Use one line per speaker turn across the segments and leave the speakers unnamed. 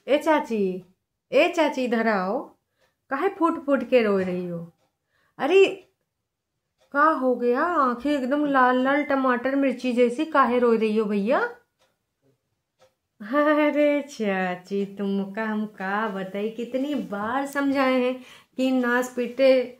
ए चाची, ए चाची इधर आओ। काहे फूट फूट के रो रही हो? अरे का हो गया? आंखें एकदम लाल लाल टमाटर मिर्ची जैसी, काहे रो रही हो भैया? अरे चाची तुमका हम का बताई, कितनी बार समझाए हैं कि नास पीटे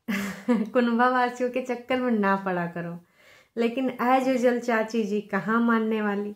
कुनबा वासियों के चक्कर में ना पड़ा करो, लेकिन एज यूजल चाची जी कहाँ मानने वाली।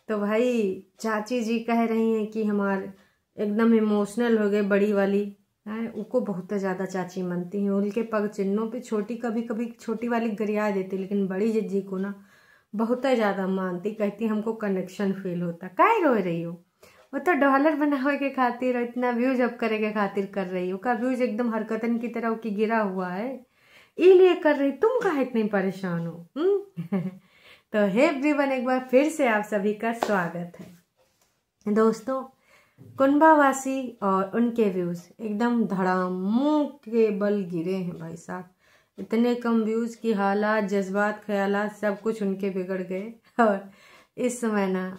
तो भाई चाची जी कह रही हैं कि हमार एकदम इमोशनल हो गए, बड़ी वाली है उनको बहुत ज़्यादा चाची मानती हैं। उनके पग चिन्हों पे छोटी कभी कभी छोटी वाली गरिया देती, लेकिन बड़ी जिज्जी को ना बहुत ज़्यादा मानती। कहती हमको कनेक्शन फील होता। काहे रो रही हो? वो तो डॉलर बनावे के खातिर, इतना व्यूज अप करे के खातिर कर रही हो का? व्यूज एकदम हरकतन की तरह की गिरा हुआ है, इसलिए कर रही। तुम काहे इतनी परेशान हो? तो हे एवरीवन, एक बार फिर से आप सभी का स्वागत है। दोस्तों, कुनबावासी और उनके व्यूज एकदम धड़ाम मुंह के बल गिरे हैं भाई साहब। इतने कम व्यूज की हालात, जज्बात, ख्यालात सब कुछ उनके बिगड़ गए। और इस समय ना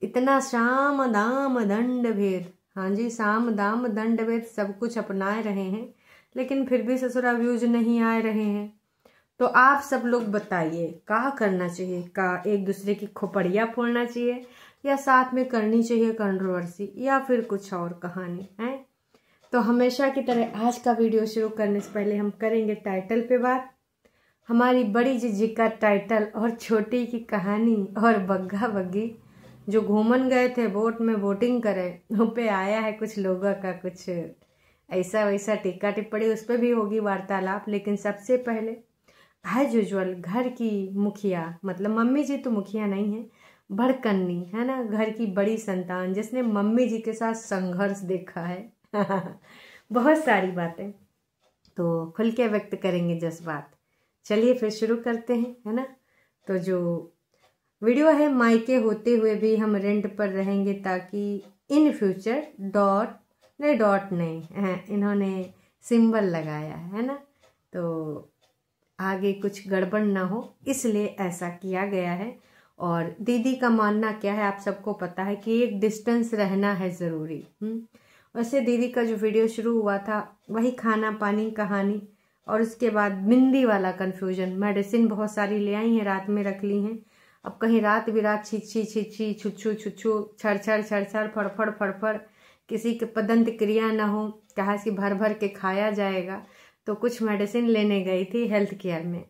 इतना साम दाम दंड भेद, हाँ जी साम दाम दंड भेद सब कुछ अपनाए रहे हैं, लेकिन फिर भी ससुरा व्यूज नहीं आ रहे हैं। तो आप सब लोग बताइए क्या करना चाहिए? का एक दूसरे की खोपड़ियाँ फोड़ना चाहिए, या साथ में करनी चाहिए कंट्रोवर्सी, या फिर कुछ और कहानी है? तो हमेशा की तरह आज का वीडियो शुरू करने से पहले हम करेंगे टाइटल पे बात। हमारी बड़ी जिज्जी का टाइटल और छोटी की कहानी और बग्गा बग्गी जो घूमन गए थे वोट में वोटिंग करें, उन पे आया है कुछ लोगों का कुछ ऐसा वैसा टीका टिप्पणी, उस पर भी होगी वार्तालाप। लेकिन सबसे पहले एज यूजुअल घर की मुखिया, मतलब मम्मी जी तो मुखिया नहीं है, भड़कन्नी है ना, घर की बड़ी संतान जिसने मम्मी जी के साथ संघर्ष देखा है बहुत सारी बातें तो खुल के व्यक्त करेंगे जज्बात। चलिए फिर शुरू करते हैं, है ना। तो जो वीडियो है, मायके होते हुए भी हम रेंट पर रहेंगे ताकि इन फ्यूचर डॉट नहीं इन्होंने सिंबल लगाया है ना, तो आगे कुछ गड़बड़ ना हो इसलिए ऐसा किया गया है। और दीदी का मानना क्या है आप सबको पता है कि एक डिस्टेंस रहना है ज़रूरी। वैसे दीदी का जो वीडियो शुरू हुआ था वही खाना पानी कहानी, और उसके बाद बिंदी वाला कन्फ्यूजन। मेडिसिन बहुत सारी ले आई हैं, रात में रख ली हैं। अब कहीं रात बिरात छिछी छिछी छुच्छू छुच्छू छड़ छड़ छड़ छड़ फड़फड़ फड़फड़ किसी के पदंत क्रिया ना हो, कहा कि भर भर के खाया जाएगा। तो कुछ मेडिसिन लेने गई थी हेल्थ केयर में,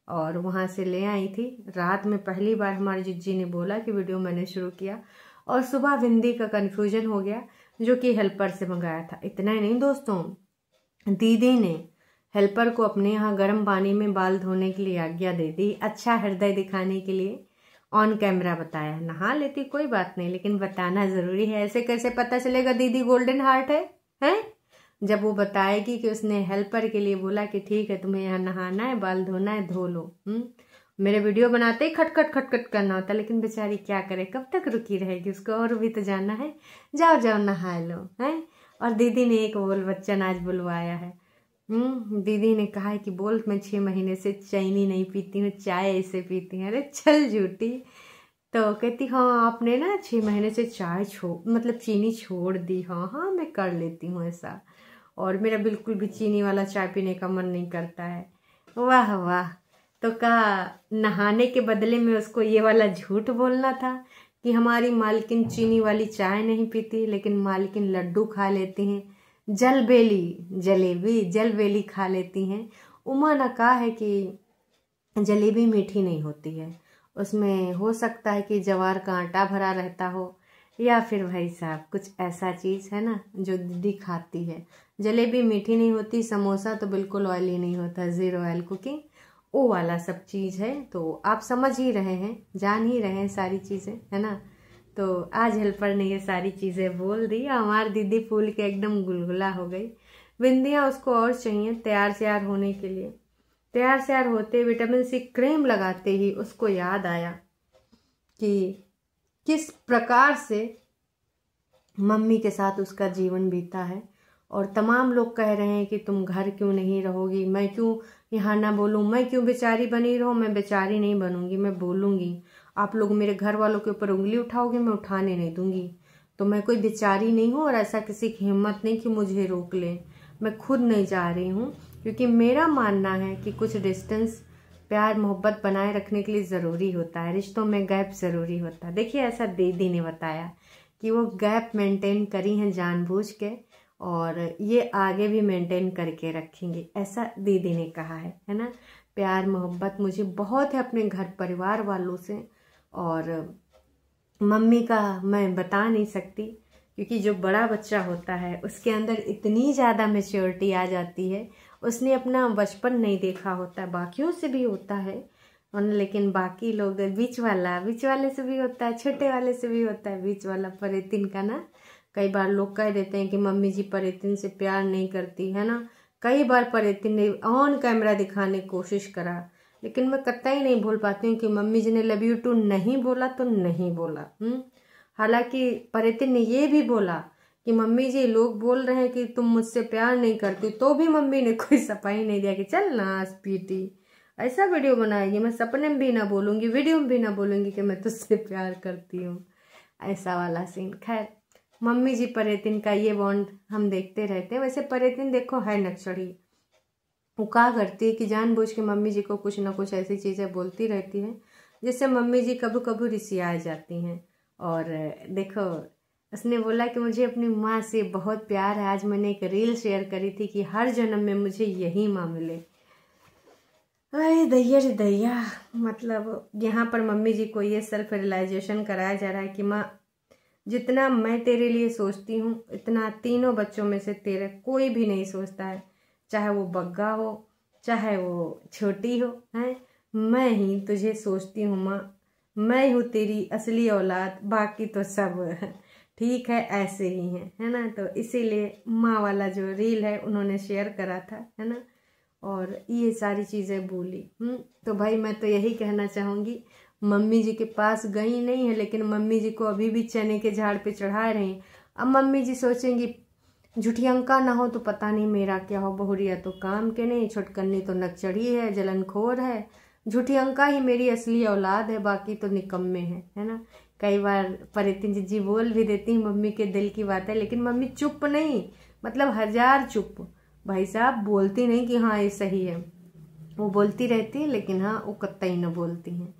और वहाँ से ले आई थी। रात में पहली बार हमारी जिज्जी ने बोला कि वीडियो मैंने शुरू किया, और सुबह बिंदी का कन्फ्यूजन हो गया जो कि हेल्पर से मंगाया था। इतना ही नहीं दोस्तों, दीदी ने हेल्पर को अपने यहाँ गर्म पानी में बाल धोने के लिए आज्ञा दे दी, अच्छा हृदय दिखाने के लिए ऑन कैमरा बताया। नहा लेती कोई बात नहीं, लेकिन बताना जरूरी है। ऐसे कैसे पता चलेगा दीदी गोल्डन हार्ट है? जब वो बताएगी कि उसने हेल्पर के लिए बोला कि ठीक है तुम्हें यहाँ नहाना है, बाल धोना है, धो लो। मेरे वीडियो बनाते ही खटखट खटखट करना होता, लेकिन बेचारी क्या करे, कब तक रुकी रहेगी, उसको और भी तो जाना है। जाओ जाओ नहा लो है। और दीदी ने एक बोल बच्चन आज बुलवाया है। दीदी ने कहा है कि बोल मैं 6 महीने से चीनी नहीं पीती हूँ, चाय ऐसे पीती हूँ। अरे चल झूठी। तो कहती हाँ आपने ना 6 महीने से चाय मतलब चीनी छोड़ दी। हाँ मैं कर लेती हूँ ऐसा, और मेरा बिल्कुल भी चीनी वाला चाय पीने का मन नहीं करता है। वाह वाह। तो कहा नहाने के बदले में उसको ये वाला झूठ बोलना था कि हमारी मालकिन चीनी वाली चाय नहीं पीती, लेकिन मालकिन लड्डू खा लेती हैं, जलेबी खा लेती हैं। उमा ने कहा है कि जलेबी मीठी नहीं होती है, उसमें हो सकता है कि जवार का आटा भरा रहता हो, या फिर भाई साहब कुछ ऐसा चीज़ है ना जो दीदी खाती है। जलेबी मीठी नहीं होती, समोसा तो बिल्कुल ऑयली नहीं होता, 0 ऑयल कुकिंग, वो वाला सब चीज़ है। तो आप समझ ही रहे हैं, जान ही रहे हैं सारी चीज़ें, है ना। तो आज हेल्पर ने ये सारी चीज़ें बोल दी, हमारी दीदी फूल के एकदम गुलगुला हो गई। बिंदियाँ उसको और चाहिए तैयार श्यार होने के लिए। तैयार श्यार होते विटामिन सी क्रीम लगाते ही उसको याद आया कि किस प्रकार से मम्मी के साथ उसका जीवन बीता है। और तमाम लोग कह रहे हैं कि तुम घर क्यों नहीं रहोगी, मैं क्यों यहाँ ना बोलूँ, मैं क्यों बेचारी बनी रहूँ। मैं बेचारी नहीं बनूंगी, मैं बोलूँगी। आप लोग मेरे घर वालों के ऊपर उंगली उठाओगे, मैं उठाने नहीं दूंगी। तो मैं कोई बेचारी नहीं हूँ और ऐसा किसी की हिम्मत नहीं कि मुझे रोक ले। मैं खुद नहीं जा रही हूँ, क्योंकि मेरा मानना है कि कुछ डिस्टेंस प्यार मोहब्बत बनाए रखने के लिए ज़रूरी होता है, रिश्तों में गैप ज़रूरी होता है। देखिए ऐसा दीदी ने बताया कि वो गैप मेंटेन करी हैं जानबूझ के, और ये आगे भी मेंटेन करके रखेंगे, ऐसा दीदी ने कहा है ना। प्यार मोहब्बत मुझे बहुत है अपने घर परिवार वालों से, और मम्मी का मैं बता नहीं सकती, क्योंकि जो बड़ा बच्चा होता है उसके अंदर इतनी ज़्यादा मैच्योरिटी आ जाती है, उसने अपना बचपन नहीं देखा होता है। बाकियों से भी होता है, लेकिन बाकी लोग बीच वाले से भी होता है, छोटे वाले से भी होता है, बीच वाला परेतिन का ना। कई बार लोग कह देते हैं कि मम्मी जी परेतिन से प्यार नहीं करती है ना। कई बार परेतिन ने ऑन कैमरा दिखाने की कोशिश करा, लेकिन मैं कतई नहीं भूल पाती हूँ कि मम्मी जी ने लव यू टू नहीं बोला तो नहीं बोला। हालांकि परेतिन ने ये भी बोला कि मम्मी जी लोग बोल रहे हैं कि तुम मुझसे प्यार नहीं करती, तो भी मम्मी ने कोई सफाई नहीं दिया कि चल ना स्पीटी ऐसा वीडियो बनाएगी, मैं सपने में भी ना बोलूँगी, वीडियो में भी ना बोलूँगी कि मैं तुझसे प्यार करती हूँ, ऐसा वाला सीन। खैर मम्मी जी परेतिन का ये बॉन्ड हम देखते रहते हैं। वैसे परेतिन देखो है नक्सड़ी, वो क्या करती है कि जानबूझ के मम्मी जी को कुछ ना कुछ ऐसी चीज़ें बोलती रहती हैं जिससे मम्मी जी कभी कभी रिसिया जाती हैं। और देखो उसने बोला कि मुझे अपनी माँ से बहुत प्यार है। आज मैंने एक रील शेयर करी थी कि हर जन्म में मुझे यही माँ मिले। अरे दैया रे दैया, मतलब यहाँ पर मम्मी जी को ये सेल्फ रियलाइजेशन कराया जा रहा है कि माँ जितना मैं तेरे लिए सोचती हूँ इतना तीनों बच्चों में से तेरे कोई भी नहीं सोचता है, चाहे वो बग्गा हो चाहे वो छोटी हो, है मैं ही तुझे सोचती हूँ माँ, मैं हूँ तेरी असली औलाद, बाकी तो सब ठीक है ऐसे ही है ना। तो इसीलिए माँ वाला जो रील है उन्होंने शेयर करा था, है ना, और ये सारी चीज़ें बोली। तो भाई मैं तो यही कहना चाहूँगी, मम्मी जी के पास गई नहीं है लेकिन मम्मी जी को अभी भी चने के झाड़ पे चढ़ा रहे हैं। अब मम्मी जी सोचेंगी झूठियंका ना हो तो पता नहीं मेरा क्या हो, बहुरिया तो काम के नहीं, छुटकन्नी तो नकचढ़ी है, जलनखोर है, झूठियंका ही मेरी असली औलाद है, बाकी तो निकम्मे है ना। कई बार परेतिन जी बोल भी देती हैं मम्मी के दिल की बात है, लेकिन मम्मी चुप नहीं, मतलब 1000 चुप, भाई साहब बोलती नहीं कि हाँ ये सही है, वो बोलती रहती है लेकिन हाँ वो कतई न बोलती हैं।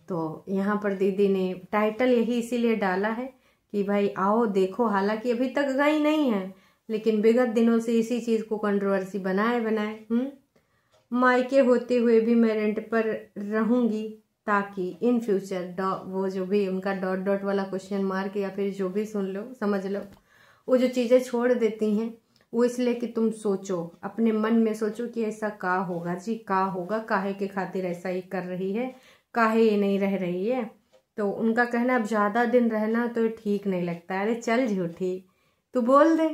तो यहाँ पर दीदी ने टाइटल यही इसीलिए डाला है कि भाई आओ देखो, हालांकि अभी तक गई नहीं है लेकिन विगत दिनों से इसी चीज़ को कंट्रोवर्सी बनाए मायके होते हुए भी मैं रेंट पर रहूँगी ताकि इन फ्यूचर वो जो भी उनका डॉट डॉट वाला क्वेश्चन मार्क या फिर जो भी सुन लो समझ लो, वो जो चीज़ें छोड़ देती हैं वो इसलिए कि तुम सोचो, अपने मन में सोचो कि ऐसा का होगा जी, का होगा, काहे के खातिर ऐसा ही कर रही है, काहे ये नहीं रह रही है। तो उनका कहना अब ज़्यादा दिन रहना तो ठीक नहीं लगता है। अरे चल झूठी, तू बोल दे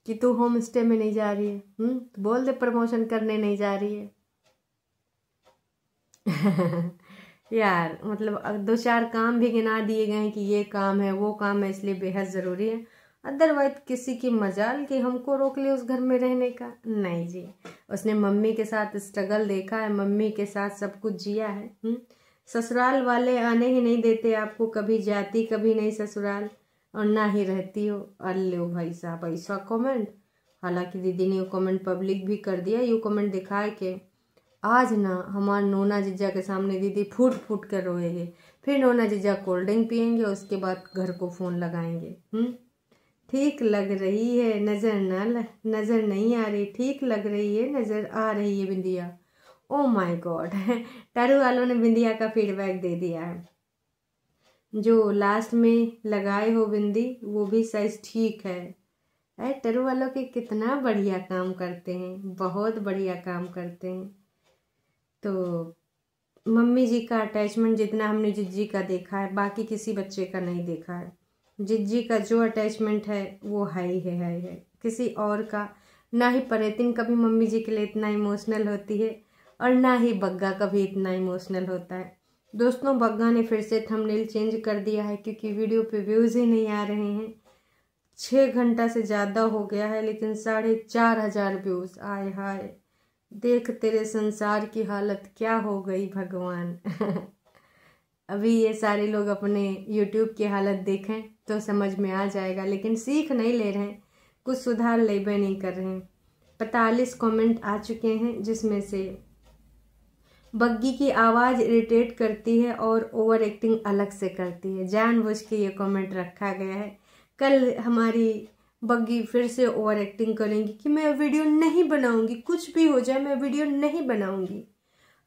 कि तू होम स्टे में नहीं जा रही है, तो बोल दे प्रमोशन करने नहीं जा रही है। यार मतलब 2-4 काम भी गिना दिए गए हैं कि ये काम है वो काम है, इसलिए बेहद ज़रूरी है। अदरवाइज किसी की मजाल कि हमको रोक ले उस घर में रहने का, नहीं जी। उसने मम्मी के साथ स्ट्रगल देखा है, मम्मी के साथ सब कुछ जिया है। ससुराल वाले आने ही नहीं देते आपको, कभी जाती कभी नहीं ससुराल और ना ही रहती हो। अल्ले भाई साहब ऐसा कमेंट, हालांकि दीदी ने वो कमेंट पब्लिक भी कर दिया। ये कमेंट दिखाए के आज ना हमारे नोना जीजा के सामने दीदी फूट फूट कर रोएंगे, फिर नोना जीजा कोल्ड ड्रिंक पियेंगे, उसके बाद घर को फ़ोन लगाएंगे। ठीक लग रही है नज़र नज़र नहीं आ रही, ठीक लग रही है नज़र आ रही है बिंदिया। ओ माय गॉड, टरू वालों ने बिंदिया का फीडबैक दे दिया है। जो लास्ट में लगाए हो बिंदी वो भी साइज ठीक है। टरू वालों के कितना बढ़िया काम करते हैं, बहुत बढ़िया काम करते हैं। तो मम्मी जी का अटैचमेंट जितना हमने जिज्जी का देखा है बाकी किसी बच्चे का नहीं देखा है। जिज्जी का जो अटैचमेंट है वो है किसी और का, ना ही परेतिन कभी मम्मी जी के लिए इतना इमोशनल होती है और ना ही बग्गा कभी इतना इमोशनल होता है। दोस्तों बग्गा ने फिर से थंबनेल चेंज कर दिया है क्योंकि वीडियो पे व्यूज़ ही नहीं आ रहे हैं। 6 घंटा से ज़्यादा हो गया है लेकिन 4500 व्यूज़ आए। हाय देख तेरे संसार की हालत क्या हो गई भगवान। अभी ये सारे लोग अपने YouTube की हालत देखें, तो समझ में आ जाएगा, लेकिन सीख नहीं ले रहे हैं, कुछ सुधार लेबे नहीं कर रहे हैं। 45 कमेंट आ चुके हैं, जिसमें से बग्गी की आवाज़ इरिटेट करती है और ओवर एक्टिंग अलग से करती है, जानबूझ के ये कमेंट रखा गया है। कल हमारी बग्गी फिर से ओवर एक्टिंग करेंगी कि मैं वीडियो नहीं बनाऊंगी, कुछ भी हो जाए मैं वीडियो नहीं बनाऊंगी।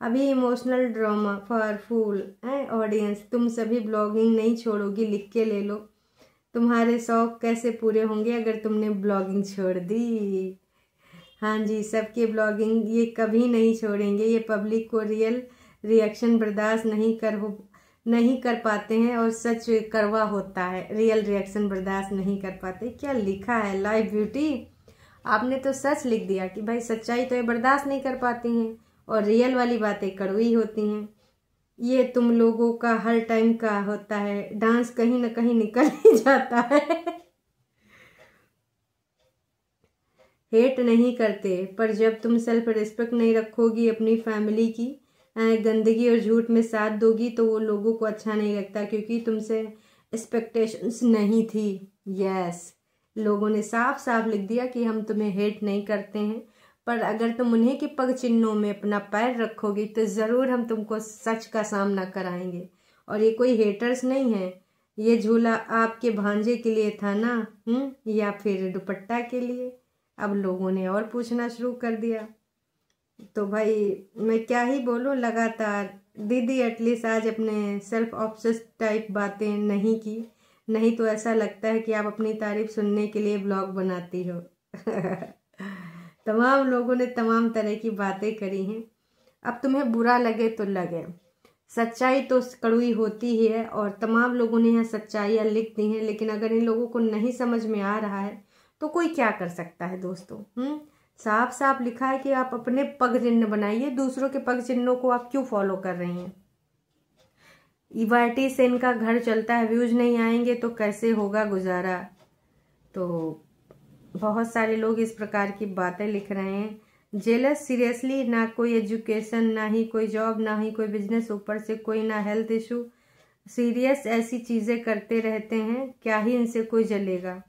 अभी इमोशनल ड्रामा फॉर फूल है ऑडियंस, तुम सभी ब्लॉगिंग नहीं छोड़ोगी, लिख के ले लो। तुम्हारे शौक कैसे पूरे होंगे अगर तुमने ब्लॉगिंग छोड़ दी। हाँ जी, सबकी ब्लॉगिंग ये कभी नहीं छोड़ेंगे, ये पब्लिक को रियल रिएक्शन बर्दाश्त नहीं कर पाते हैं, और सच कड़वा होता है, रियल रिएक्शन बर्दाश्त नहीं कर पाते। क्या लिखा है लाइव ब्यूटी, आपने तो सच लिख दिया कि भाई सच्चाई तो ये बर्दाश्त नहीं कर पाती हैं और रियल वाली बातें कड़वी होती हैं। ये तुम लोगों का हर टाइम का होता है, डांस कहीं ना कहीं निकल ही जाता है। हेट नहीं करते, पर जब तुम सेल्फ रिस्पेक्ट नहीं रखोगी, अपनी फैमिली की गंदगी और झूठ में साथ दोगी, तो वो लोगों को अच्छा नहीं लगता, क्योंकि तुमसे एक्सपेक्टेशंस नहीं थी। यस, लोगों ने साफ साफ लिख दिया कि हम तुम्हें हेट नहीं करते हैं, पर अगर तुम उन्हीं के पग चिन्हों में अपना पैर रखोगी तो ज़रूर हम तुमको सच का सामना कराएंगे। और ये कोई हेटर्स नहीं है, ये झूला आपके भांजे के लिए था ना, या फिर दुपट्टा के लिए। अब लोगों ने और पूछना शुरू कर दिया, तो भाई मैं क्या ही बोलूं। लगातार दीदी एटलीस्ट आज अपने सेल्फ ऑब्सेस्ड टाइप बातें नहीं की, नहीं तो ऐसा लगता है कि आप अपनी तारीफ सुनने के लिए ब्लॉग बनाती हो। तमाम लोगों ने तमाम तरह की बातें करी हैं। अब तुम्हें बुरा लगे तो लगे, सच्चाई तो कड़वी होती ही है, और तमाम लोगों ने यहाँ सच्चाइयाँ लिख दी हैं, लेकिन अगर इन लोगों को नहीं समझ में आ रहा है तो कोई क्या कर सकता है दोस्तों। साफ साफ लिखा है कि आप अपने पग चिन्ह बनाइए, दूसरों के पग चिन्हों को आप क्यों फॉलो कर रही हैं। ईवाटी से इनका घर चलता है, व्यूज नहीं आएंगे तो कैसे होगा गुजारा। तो बहुत सारे लोग इस प्रकार की बातें लिख रहे हैं। जेलस सीरियसली, ना कोई एजुकेशन, ना ही कोई जॉब, ना ही कोई बिजनेस, ऊपर से कोई ना हेल्थ इशू, सीरियस ऐसी चीज़ें करते रहते हैं, क्या ही इनसे कोई जलेगा।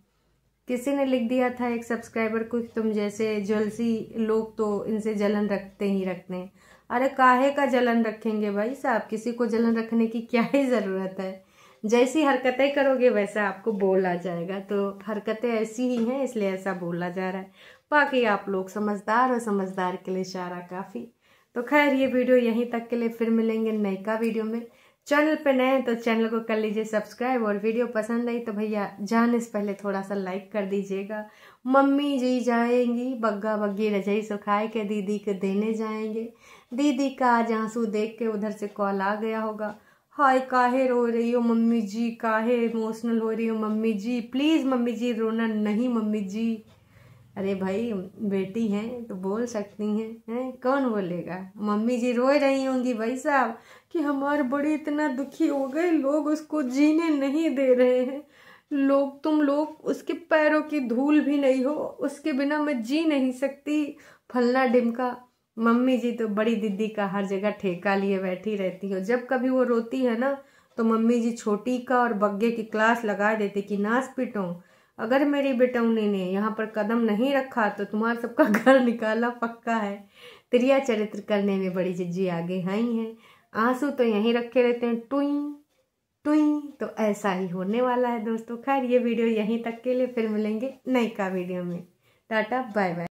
किसी ने लिख दिया था एक सब्सक्राइबर को, तुम जैसे ज्वेलसी लोग तो इनसे जलन रखते ही रखते हैं। अरे काहे का जलन रखेंगे भाई साहब, किसी को जलन रखने की क्या ही ज़रूरत है। जैसी हरकतें करोगे वैसा आपको बोला जाएगा, तो हरकतें ऐसी ही हैं इसलिए ऐसा बोला जा रहा है। बाकी आप लोग समझदार और समझदार के लिए इशारा काफ़ी। तो खैर ये वीडियो यहीं तक के लिए, फिर मिलेंगे नई का वीडियो में। चैनल पे नए हैं तो चैनल को कर लीजिए सब्सक्राइब, और वीडियो पसंद आई तो भैया जाने से पहले थोड़ा सा लाइक कर दीजिएगा। मम्मी जी जाएंगी बग्गा बग्गी रजाई सुखाए के दीदी के देने जाएंगे। दीदी का आज आंसू देख के उधर से कॉल आ गया होगा, हाय काहे रो रही हो मम्मी जी, काहे इमोशनल हो रही हो मम्मी जी, प्लीज़ मम्मी जी रोना नहीं मम्मी जी। अरे भाई बेटी हैं तो बोल सकती हैं, कौन बोलेगा। मम्मी जी रो रही होंगी भाई साहब कि हमारे बड़े इतना दुखी हो गए, लोग उसको जीने नहीं दे रहे हैं, तुम लोग उसके पैरों की धूल भी नहीं हो, उसके बिना मैं जी नहीं सकती, फलना डिमका। मम्मी जी तो बड़ी दीदी का हर जगह ठेका लिए बैठी रहती हो। जब कभी वो रोती है ना तो मम्मी जी छोटी का और बग्गे की क्लास लगा देती कि नाच पिटो, अगर मेरी बेटौनी ने यहाँ पर कदम नहीं रखा तो तुम्हारा सबका घर निकाला पक्का है। त्रिया चरित्र करने में बड़ी जिज्जी आगे आई हैं, आंसू तो यहीं रखे रहते हैं टुई टुई, तो ऐसा ही होने वाला है दोस्तों। खैर ये वीडियो यहीं तक के लिए, फिर मिलेंगे नई का वीडियो में। Tata bye bye.